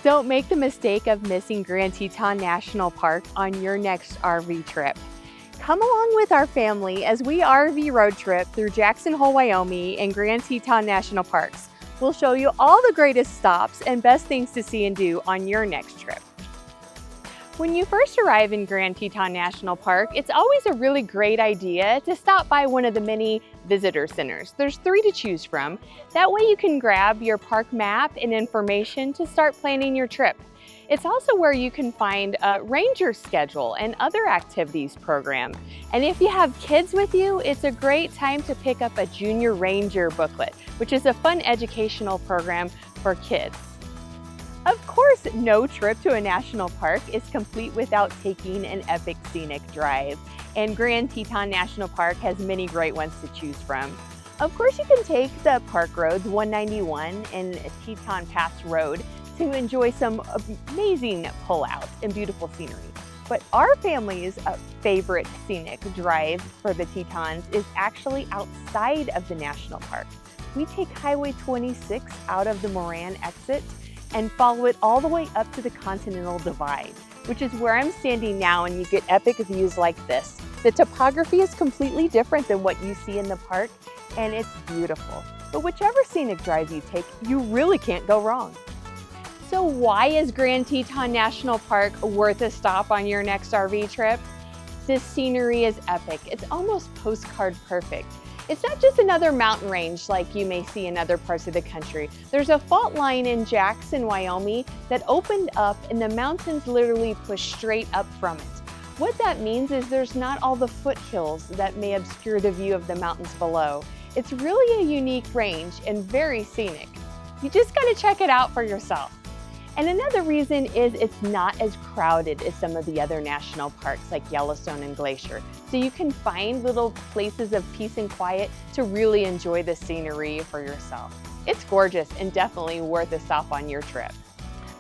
Don't make the mistake of missing Grand Teton National Park on your next RV trip. Come along with our family as we RV road trip through Jackson Hole, Wyoming and Grand Teton National Parks. We'll show you all the greatest stops and best things to see and do on your next trip. When you first arrive in Grand Teton National Park, it's always a really great idea to stop by one of the many visitor centers. There's 3 to choose from. That way you can grab your park map and information to start planning your trip. It's also where you can find a ranger schedule and other activities program. And if you have kids with you, it's a great time to pick up a Junior Ranger booklet, which is a fun educational program for kids. Of course, no trip to a national park is complete without taking an epic scenic drive. And Grand Teton National Park has many great ones to choose from. Of course, you can take the park roads 191 and Teton Pass Road to enjoy some amazing pullouts and beautiful scenery. But our family's favorite scenic drive for the Tetons is actually outside of the national park. We take Highway 26 out of the Moran exit and follow it all the way up to the Continental Divide, which is where I'm standing now, and you get epic views like this. The topography is completely different than what you see in the park, and it's beautiful. But whichever scenic drive you take, you really can't go wrong. So why is Grand Teton National Park worth a stop on your next RV trip? This scenery is epic. It's almost postcard perfect. It's not just another mountain range like you may see in other parts of the country. There's a fault line in Jackson, Wyoming that opened up and the mountains literally push straight up from it. What that means is there's not all the foothills that may obscure the view of the mountains below. It's really a unique range and very scenic. You just gotta check it out for yourself. And another reason is it's not as crowded as some of the other national parks like Yellowstone and Glacier. So you can find little places of peace and quiet to really enjoy the scenery for yourself. It's gorgeous and definitely worth a stop on your trip.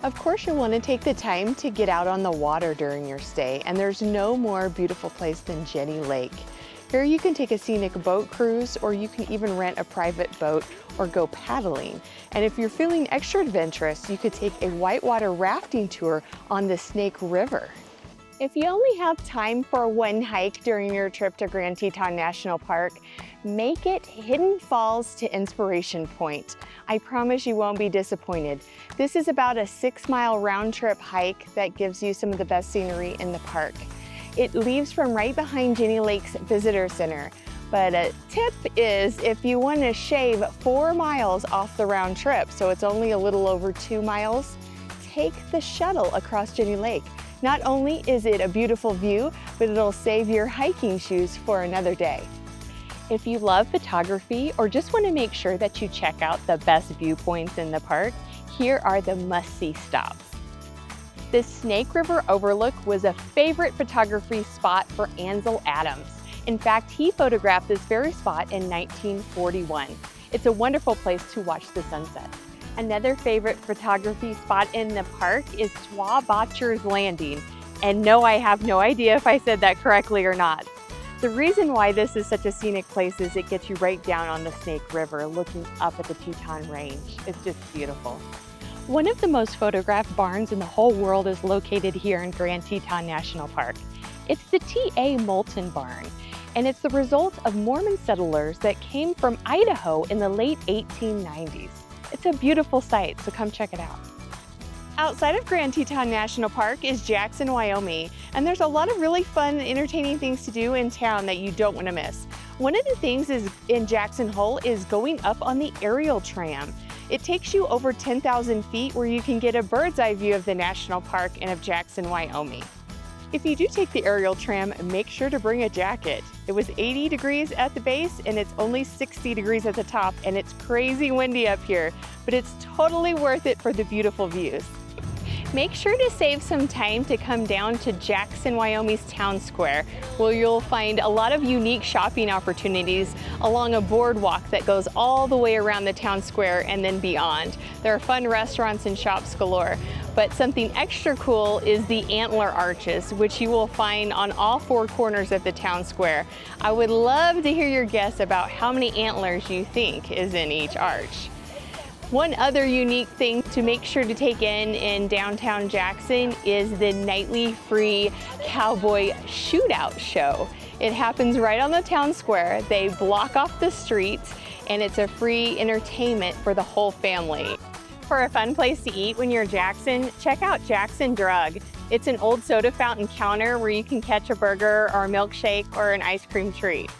Of course, you'll want to take the time to get out on the water during your stay, and there's no more beautiful place than Jenny Lake. Here you can take a scenic boat cruise, or you can even rent a private boat or go paddling. And if you're feeling extra adventurous, you could take a whitewater rafting tour on the Snake River. If you only have time for one hike during your trip to Grand Teton National Park, make it Hidden Falls to Inspiration Point. I promise you won't be disappointed. This is about a 6-mile round-trip hike that gives you some of the best scenery in the park. It leaves from right behind Jenny Lake's Visitor Center. But a tip is if you want to shave 4 miles off the round trip, so it's only a little over 2 miles, take the shuttle across Jenny Lake. Not only is it a beautiful view, but it'll save your hiking shoes for another day. If you love photography or just want to make sure that you check out the best viewpoints in the park, here are the must-see stops. The Snake River Overlook was a favorite photography spot for Ansel Adams. In fact, he photographed this very spot in 1941. It's a wonderful place to watch the sunset. Another favorite photography spot in the park is Swabotcher's Landing. And no, I have no idea if I said that correctly or not. The reason why this is such a scenic place is it gets you right down on the Snake River, looking up at the Teton Range. It's just beautiful. One of the most photographed barns in the whole world is located here in Grand Teton National Park. It's the T.A. Moulton Barn, and it's the result of Mormon settlers that came from Idaho in the late 1890s. It's a beautiful sight, so come check it out. Outside of Grand Teton National Park is Jackson, Wyoming, and there's a lot of really fun, entertaining things to do in town that you don't want to miss. One of the things in Jackson Hole is going up on the aerial tram. It takes you over 10,000 feet where you can get a bird's eye view of the national park and of Jackson, Wyoming. If you do take the aerial tram, make sure to bring a jacket. It was 80 degrees at the base and it's only 60 degrees at the top, and it's crazy windy up here, but it's totally worth it for the beautiful views. Make sure to save some time to come down to Jackson, Wyoming's Town Square, where you'll find a lot of unique shopping opportunities along a boardwalk that goes all the way around the town square and then beyond. There are fun restaurants and shops galore, but something extra cool is the antler arches, which you will find on all 4 corners of the town square. I would love to hear your guess about how many antlers you think is in each arch. One other unique thing to make sure to take in downtown Jackson is the nightly free cowboy shootout show. It happens right on the town square. They block off the streets and it's a free entertainment for the whole family. For a fun place to eat when you're in Jackson, check out Jackson Drug. It's an old soda fountain counter where you can catch a burger or a milkshake or an ice cream treat.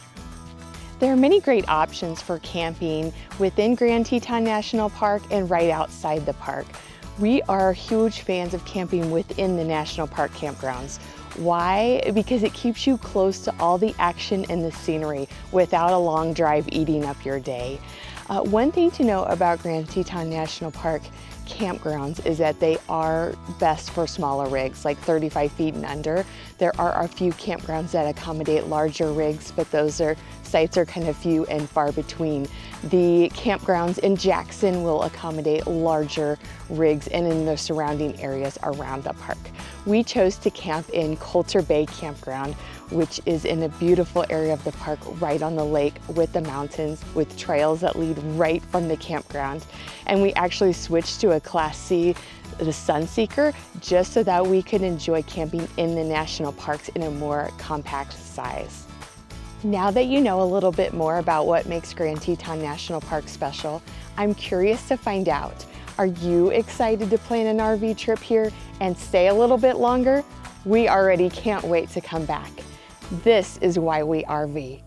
There are many great options for camping within Grand Teton National Park and right outside the park. We are huge fans of camping within the National Park campgrounds. Why? Because it keeps you close to all the action and the scenery without a long drive eating up your day. One thing to know about Grand Teton National Park campgrounds is that they are best for smaller rigs, like 35 feet and under. There are a few campgrounds that accommodate larger rigs, but those sites are kind of few and far between. The campgrounds in Jackson will accommodate larger rigs and in the surrounding areas around the park. We chose to camp in Coulter Bay Campground, which is in a beautiful area of the park right on the lake with the mountains, with trails that lead right from the campground. And we actually switched to a Class C, the Sunseeker, just so that we could enjoy camping in the national parks in a more compact size. Now that you know a little bit more about what makes Grand Teton National Park special, I'm curious to find out, are you excited to plan an RV trip here and stay a little bit longer? We already can't wait to come back. This is why we RV.